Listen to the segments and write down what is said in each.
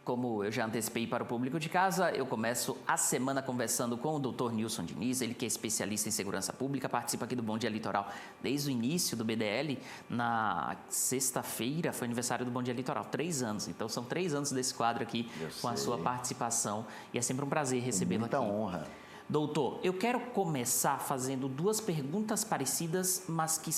como eu já antecipei para o público de casa, eu começo a semana conversando com o Dr. Nilson Diniz, ele que é especialista em segurança pública, participa aqui do Bom Dia Litoral desde o início do BDL. Na sexta-feira foi aniversário do Bom Dia Litoral, 3 anos. Então são 3 anos desse quadro aqui com a sua participação e é sempre um prazer recebê-lo aqui. Muita honra. Doutor, eu quero começar fazendo 2 perguntas parecidas, mas que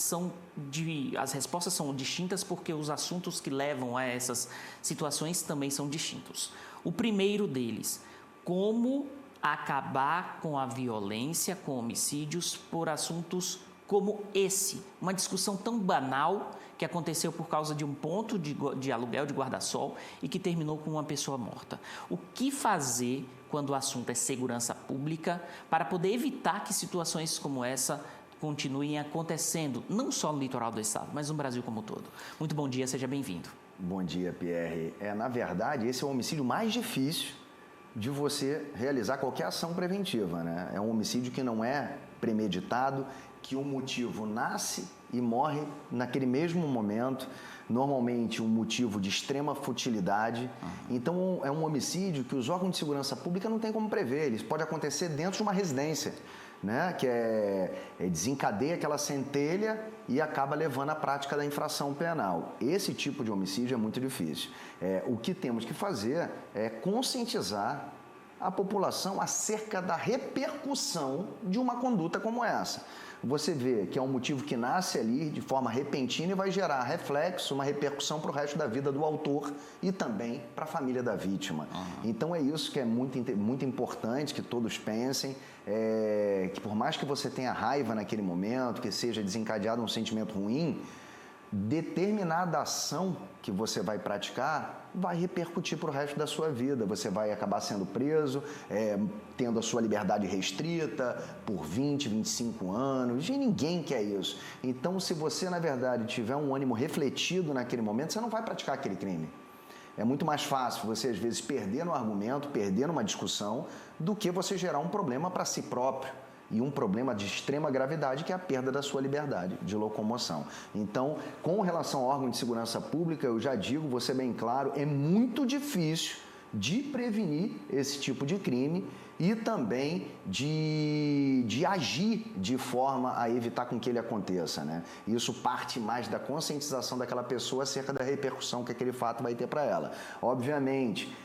as respostas são distintas porque os assuntos que levam a essas situações também são distintos. O primeiro deles, como acabar com a violência, com homicídios por assuntos como esse, uma discussão tão banal que aconteceu por causa de um ponto de aluguel de guarda-sol e que terminou com uma pessoa morta. O que fazer quando o assunto é segurança pública para poder evitar que situações como essa continuem acontecendo, não só no litoral do estado, mas no Brasil como um todo? Muito bom dia, seja bem-vindo. Bom dia, Pierre. Na verdade, esse é o homicídio mais difícil de você realizar qualquer ação preventiva, né? É um homicídio que não é premeditado, que o motivo nasce e morre naquele mesmo momento, normalmente um motivo de extrema futilidade. Então, é um homicídio que os órgãos de segurança pública não têm como prever. Ele pode acontecer dentro de uma residência, né? Que desencadeia aquela centelha e acaba levando à prática da infração penal. Esse tipo de homicídio é muito difícil. O que temos que fazer é conscientizar a população acerca da repercussão de uma conduta como essa. Você vê que é um motivo que nasce ali de forma repentina e vai gerar reflexo, uma repercussão para o resto da vida do autor e também para a família da vítima. Então é isso que é muito importante que todos pensem, que por mais que você tenha raiva naquele momento, que seja desencadeado um sentimento ruim, determinada ação que você vai praticar vai repercutir para o resto da sua vida. Você vai acabar sendo preso, tendo a sua liberdade restrita por 20, 25 anos, e ninguém quer isso. Então, se você, na verdade, tiver um ânimo refletido naquele momento, você não vai praticar aquele crime. É muito mais fácil você, às vezes, perder no argumento, perder numa discussão, do que você gerar um problema para si próprio. E um problema de extrema gravidade, que é a perda da sua liberdade de locomoção. Então, com relação ao órgão de segurança pública, eu já digo, vou ser bem claro, é muito difícil de prevenir esse tipo de crime e também de agir de forma a evitar com que ele aconteça, né? Isso parte mais da conscientização daquela pessoa acerca da repercussão que aquele fato vai ter para ela. Obviamente,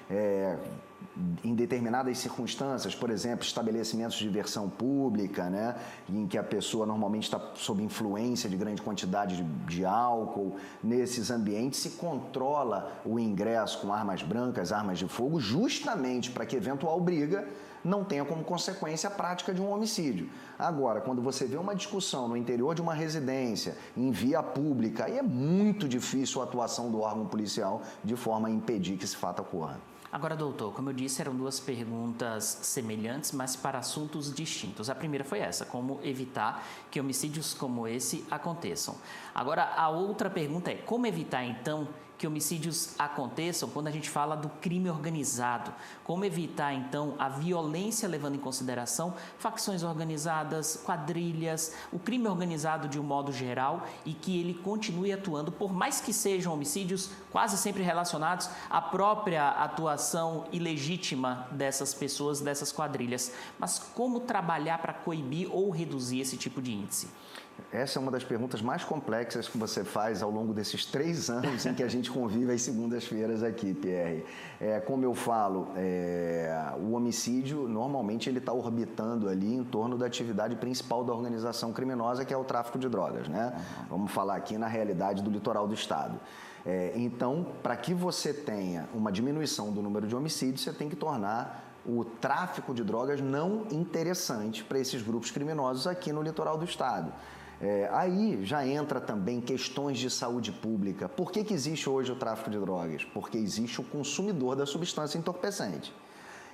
em determinadas circunstâncias, por exemplo, estabelecimentos de diversão pública, né, em que a pessoa normalmente está sob influência de grande quantidade de álcool, nesses ambientes se controla o ingresso com armas brancas, armas de fogo, justamente para que eventual briga não tenha como consequência a prática de um homicídio. Agora, quando você vê uma discussão no interior de uma residência, em via pública, aí é muito difícil a atuação do órgão policial de forma a impedir que esse fato ocorra. Agora, doutor, como eu disse, eram 2 perguntas semelhantes, mas para assuntos distintos. A primeira foi essa, como evitar que homicídios como esse aconteçam. Agora, a outra pergunta é, como evitar, então, que homicídios aconteçam quando a gente fala do crime organizado? Como evitar, então, a violência levando em consideração facções organizadas, quadrilhas, o crime organizado de um modo geral e que ele continue atuando, por mais que sejam homicídios quase sempre relacionados à própria atuação ilegítima dessas pessoas, dessas quadrilhas. Mas como trabalhar para coibir ou reduzir esse tipo de índice? Essa é uma das perguntas mais complexas que você faz ao longo desses 3 anos em que a gente convive às segundas-feiras aqui, Pierre. Como eu falo, o homicídio, normalmente, ele está orbitando ali em torno da atividade principal da organização criminosa, que é o tráfico de drogas, né? Vamos falar aqui na realidade do litoral do estado. Então, para que você tenha uma diminuição do número de homicídios, você tem que tornar o tráfico de drogas não interessante para esses grupos criminosos aqui no litoral do estado. Aí já entra também questões de saúde pública. Por que existe hoje o tráfico de drogas? Porque existe o consumidor da substância entorpecente.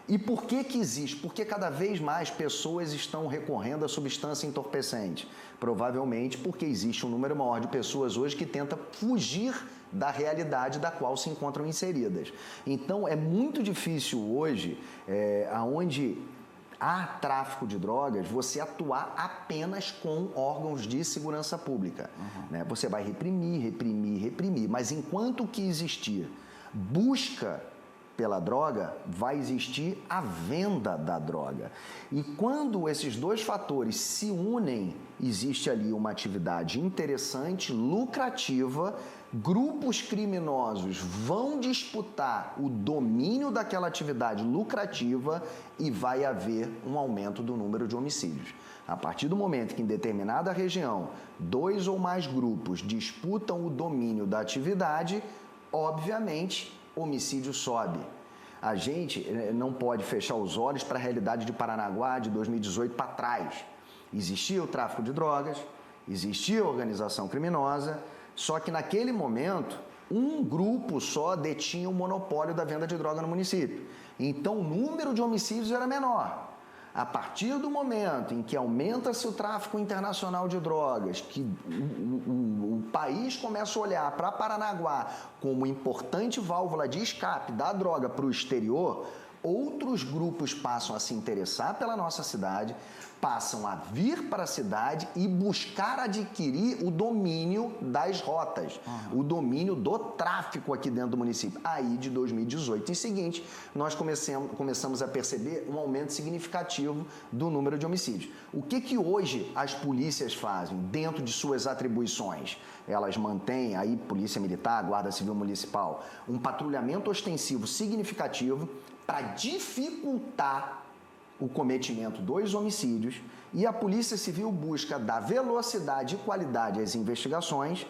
E por que existe? Porque cada vez mais pessoas estão recorrendo à substância entorpecente. Provavelmente porque existe um número maior de pessoas hoje que tenta fugir da realidade da qual se encontram inseridas. Então, é muito difícil hoje, aonde há tráfico de drogas, você atuar apenas com órgãos de segurança pública. Né? Você vai reprimir, mas enquanto que existir busca pela droga, vai existir a venda da droga. E quando esses dois fatores se unem, existe ali uma atividade interessante, lucrativa, grupos criminosos vão disputar o domínio daquela atividade lucrativa e vai haver um aumento do número de homicídios. A partir do momento que em determinada região, 2 ou mais grupos disputam o domínio da atividade, obviamente, homicídio sobe. A gente não pode fechar os olhos para a realidade de Paranaguá de 2018 para trás. Existia o tráfico de drogas, existia a organização criminosa, só que naquele momento, um grupo só detinha o monopólio da venda de droga no município. Então, o número de homicídios era menor. A partir do momento em que aumenta-se o tráfico internacional de drogas, que o país começa a olhar para Paranaguá como importante válvula de escape da droga para o exterior, outros grupos passam a se interessar pela nossa cidade, passam a vir para a cidade e buscar adquirir o domínio das rotas, o domínio do tráfico aqui dentro do município. Aí, de 2018 em seguinte, nós começamos a perceber um aumento significativo do número de homicídios. O que hoje as polícias fazem dentro de suas atribuições? Elas mantêm, aí, Polícia Militar, Guarda Civil Municipal, um patrulhamento ostensivo significativo para dificultar o cometimento dos homicídios, e a Polícia Civil busca dar velocidade e qualidade às investigações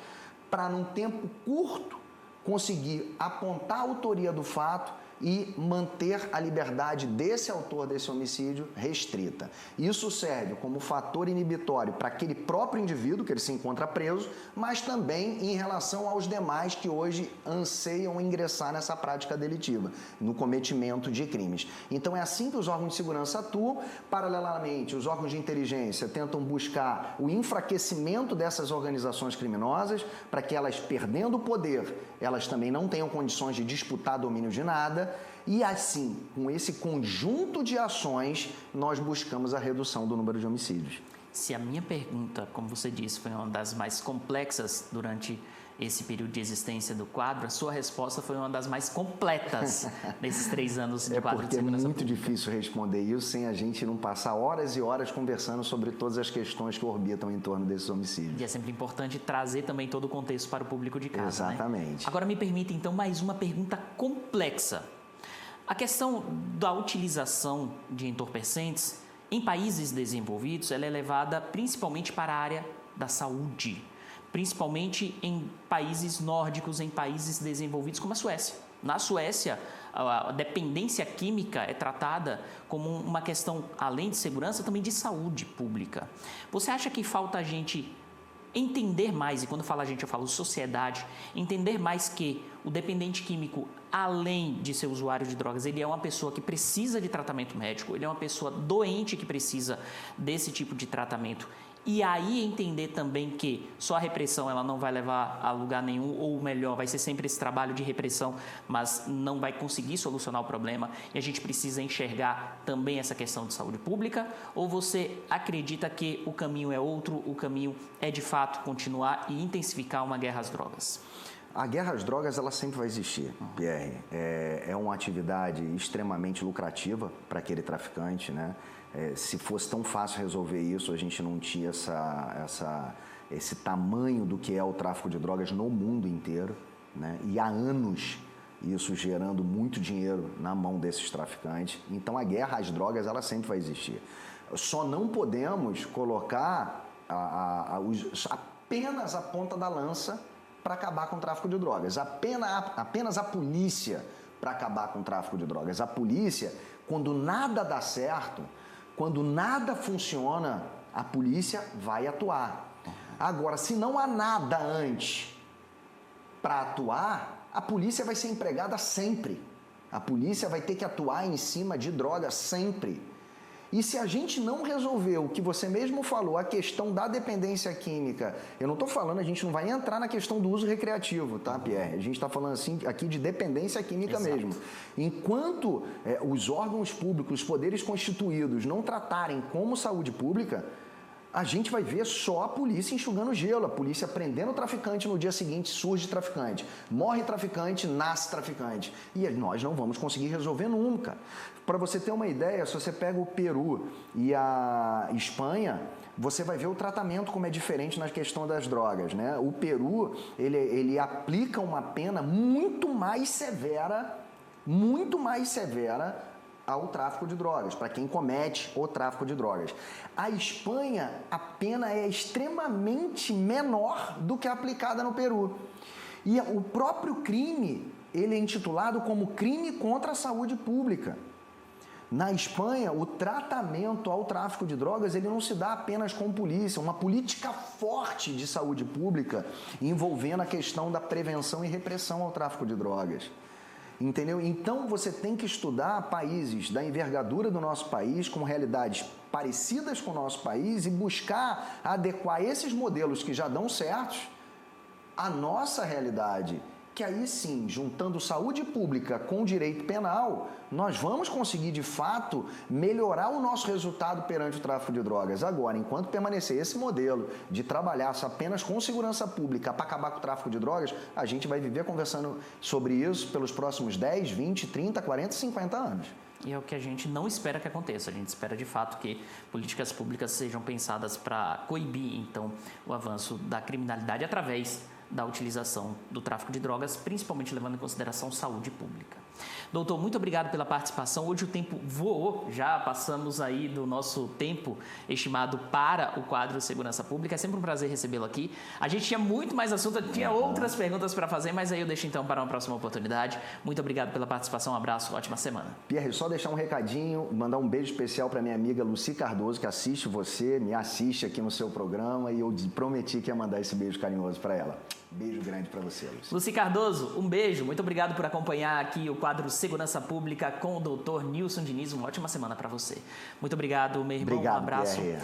para, num tempo curto, conseguir apontar a autoria do fato e manter a liberdade desse autor desse homicídio restrita. Isso serve como fator inibitório para aquele próprio indivíduo que ele se encontra preso, mas também em relação aos demais que hoje anseiam ingressar nessa prática delitiva, no cometimento de crimes. Então é assim que os órgãos de segurança atuam. Paralelamente, os órgãos de inteligência tentam buscar o enfraquecimento dessas organizações criminosas para que elas, perdendo o poder, elas também não tenham condições de disputar domínio de nada. E assim, com esse conjunto de ações, nós buscamos a redução do número de homicídios. Se a minha pergunta, como você disse, foi uma das mais complexas durante esse período de existência do quadro, a sua resposta foi uma das mais completas nesses 3 anos de quadro de segurança. É muito difícil responder isso sem a gente não passar horas e horas conversando sobre todas as questões que orbitam em torno desses homicídios. E é sempre importante trazer também todo o contexto para o público de casa. Exatamente. Né? Agora me permita então mais uma pergunta complexa. A questão da utilização de entorpecentes em países desenvolvidos, ela é levada principalmente para a área da saúde, principalmente em países nórdicos, em países desenvolvidos como a Suécia. Na Suécia, a dependência química é tratada como uma questão, além de segurança, também de saúde pública. Você acha que falta a gente entender mais, e quando eu falo a gente, eu falo sociedade, entender mais que o dependente químico, além de ser usuário de drogas, ele é uma pessoa que precisa de tratamento médico, ele é uma pessoa doente que precisa desse tipo de tratamento. E aí entender também que só a repressão ela não vai levar a lugar nenhum, ou melhor, vai ser sempre esse trabalho de repressão, mas não vai conseguir solucionar o problema. E a gente precisa enxergar também essa questão de saúde pública? Ou você acredita que o caminho é outro, o caminho é de fato continuar e intensificar uma guerra às drogas? A guerra às drogas, ela sempre vai existir, Pierre. É uma atividade extremamente lucrativa para aquele traficante, né? Se fosse tão fácil resolver isso, a gente não tinha esse tamanho do que é o tráfico de drogas no mundo inteiro, né? E há anos isso gerando muito dinheiro na mão desses traficantes. Então, a guerra às drogas, ela sempre vai existir. Só não podemos colocar apenas a ponta da lança para acabar com o tráfico de drogas. Apenas a polícia para acabar com o tráfico de drogas. A polícia, quando nada dá certo, quando nada funciona, a polícia vai atuar. Agora, se não há nada antes para atuar, a polícia vai ser empregada sempre. A polícia vai ter que atuar em cima de drogas sempre. E se a gente não resolver o que você mesmo falou, a questão da dependência química, eu não estou falando, a gente não vai entrar na questão do uso recreativo, tá, Pierre? A gente está falando assim, aqui de dependência química. Exato. Mesmo. Enquanto os órgãos públicos, os poderes constituídos não tratarem como saúde pública, a gente vai ver só a polícia enxugando gelo, a polícia prendendo o traficante, no dia seguinte surge traficante, morre traficante, nasce traficante. E nós não vamos conseguir resolver nunca. Para você ter uma ideia, se você pega o Peru e a Espanha, você vai ver o tratamento como é diferente na questão das drogas, né? O Peru, ele aplica uma pena muito mais severa ao tráfico de drogas, para quem comete o tráfico de drogas. A Espanha, a pena é extremamente menor do que a aplicada no Peru. E o próprio crime, ele é intitulado como crime contra a saúde pública. Na Espanha, o tratamento ao tráfico de drogas, ele não se dá apenas com polícia, uma política forte de saúde pública envolvendo a questão da prevenção e repressão ao tráfico de drogas. Entendeu? Então, você tem que estudar países da envergadura do nosso país, com realidades parecidas com o nosso país e buscar adequar esses modelos que já dão certos à nossa realidade. Que aí sim, juntando saúde pública com direito penal, nós vamos conseguir de fato melhorar o nosso resultado perante o tráfico de drogas. Agora, enquanto permanecer esse modelo de trabalhar apenas com segurança pública para acabar com o tráfico de drogas, a gente vai viver conversando sobre isso pelos próximos 10, 20, 30, 40, 50 anos. E é o que a gente não espera que aconteça. A gente espera, de fato, que políticas públicas sejam pensadas para coibir, então, o avanço da criminalidade através da utilização do tráfico de drogas, principalmente levando em consideração saúde pública. Doutor, muito obrigado pela participação. Hoje o tempo voou, já passamos aí do nosso tempo estimado para o quadro Segurança Pública. É sempre um prazer recebê-lo aqui. A gente tinha muito mais assunto, tinha outras perguntas para fazer, mas aí eu deixo então para uma próxima oportunidade. Muito obrigado pela participação, um abraço, ótima semana. Pierre, só deixar um recadinho, mandar um beijo especial para minha amiga Lucy Cardoso, que assiste você, me assiste aqui no seu programa, e eu prometi que ia mandar esse beijo carinhoso para ela. Beijo grande para você, Lucy. Lucy Cardoso, um beijo. Muito obrigado por acompanhar aqui o quadro Segurança Pública com o Dr. Nilson Diniz. Uma ótima semana para você. Muito obrigado, meu irmão. Obrigado, um abraço. Pierre.